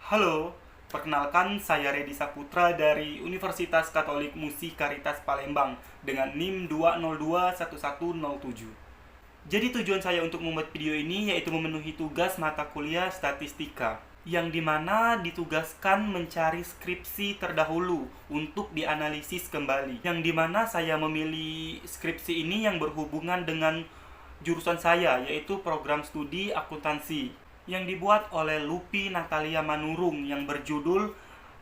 Halo, perkenalkan saya Redi Saputra dari Universitas Katolik Musikaritas Palembang dengan NIM 2021107. Jadi tujuan saya untuk membuat video ini yaitu memenuhi tugas mata kuliah statistika yang dimana ditugaskan mencari skripsi terdahulu untuk dianalisis kembali, yang dimana saya memilih skripsi ini yang berhubungan dengan jurusan saya yaitu program studi akuntansi yang dibuat oleh Lupi Natalia Manurung yang berjudul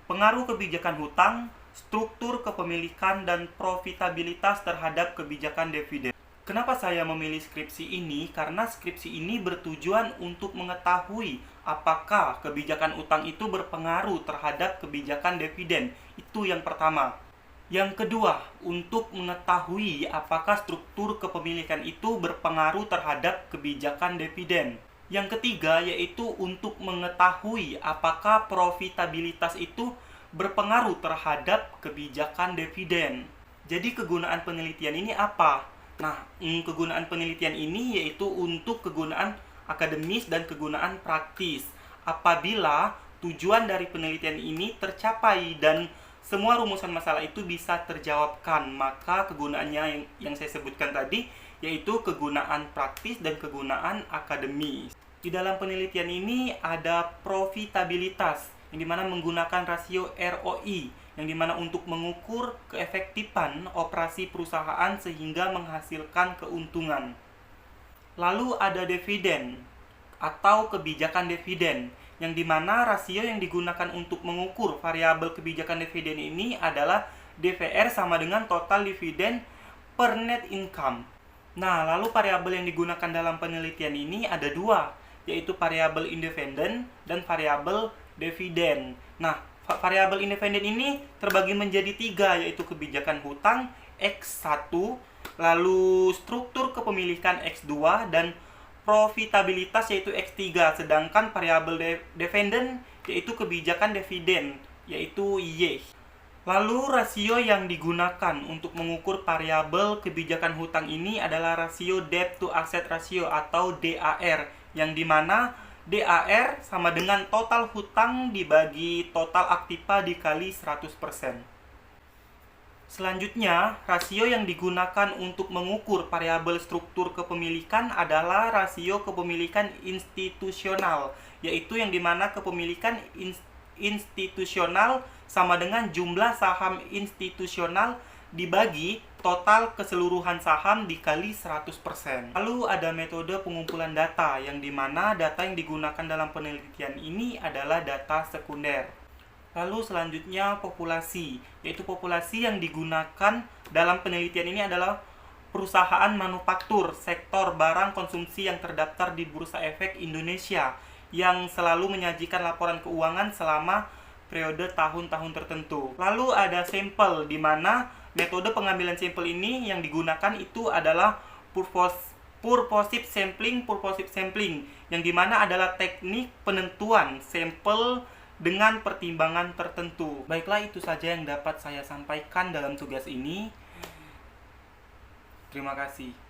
Pengaruh Kebijakan Hutang, Struktur Kepemilikan dan Profitabilitas Terhadap Kebijakan Dividen. Kenapa saya memilih skripsi ini? Karena skripsi ini bertujuan untuk mengetahui apakah kebijakan utang itu berpengaruh terhadap kebijakan dividen. Itu yang pertama. Yang kedua, untuk mengetahui apakah struktur kepemilikan itu berpengaruh terhadap kebijakan dividen. Yang ketiga, yaitu untuk mengetahui apakah profitabilitas itu berpengaruh terhadap kebijakan dividen. Jadi kegunaan penelitian ini apa? Nah, kegunaan penelitian ini yaitu untuk kegunaan akademis dan kegunaan praktis. Apabila tujuan dari penelitian ini tercapai dan semua rumusan masalah itu bisa terjawabkan, maka kegunaannya yang saya sebutkan tadi yaitu kegunaan praktis dan kegunaan akademis. Di dalam penelitian ini ada profitabilitas yang dimana menggunakan rasio ROI yang dimana untuk mengukur keefektifan operasi perusahaan sehingga menghasilkan keuntungan. Lalu ada dividen atau kebijakan dividen yang dimana rasio yang digunakan untuk mengukur variabel kebijakan dividen ini adalah DVR sama dengan total dividen per net income. Nah, lalu variabel yang digunakan dalam penelitian ini ada dua, yaitu variabel independen dan variabel dividen. Nah, variabel independen ini terbagi menjadi tiga, yaitu kebijakan hutang X1, lalu struktur kepemilikan X2, dan profitabilitas yaitu X3. Sedangkan variabel dividen yaitu kebijakan dividen yaitu Y. Lalu rasio yang digunakan untuk mengukur variabel kebijakan hutang ini adalah rasio debt to asset ratio atau DAR, yang dimana DAR sama dengan total hutang dibagi total aktiva dikali 100%. Selanjutnya, rasio yang digunakan untuk mengukur variabel struktur kepemilikan adalah rasio kepemilikan institusional, yaitu yang dimana kepemilikan institusional sama dengan jumlah saham institusional dibagi total keseluruhan saham dikali 100%. Lalu ada metode pengumpulan data yang dimana data yang digunakan dalam penelitian ini adalah data sekunder. Lalu selanjutnya populasi, yaitu populasi yang digunakan dalam penelitian ini adalah perusahaan manufaktur sektor barang konsumsi yang terdaftar di Bursa Efek Indonesia yang selalu menyajikan laporan keuangan selama periode tahun-tahun tertentu. Lalu ada sampel, di mana metode pengambilan sampel ini yang digunakan itu adalah purposive sampling, yang dimana adalah teknik penentuan sampel dengan pertimbangan tertentu. Baiklah, itu saja yang dapat saya sampaikan dalam tugas ini. Terima kasih.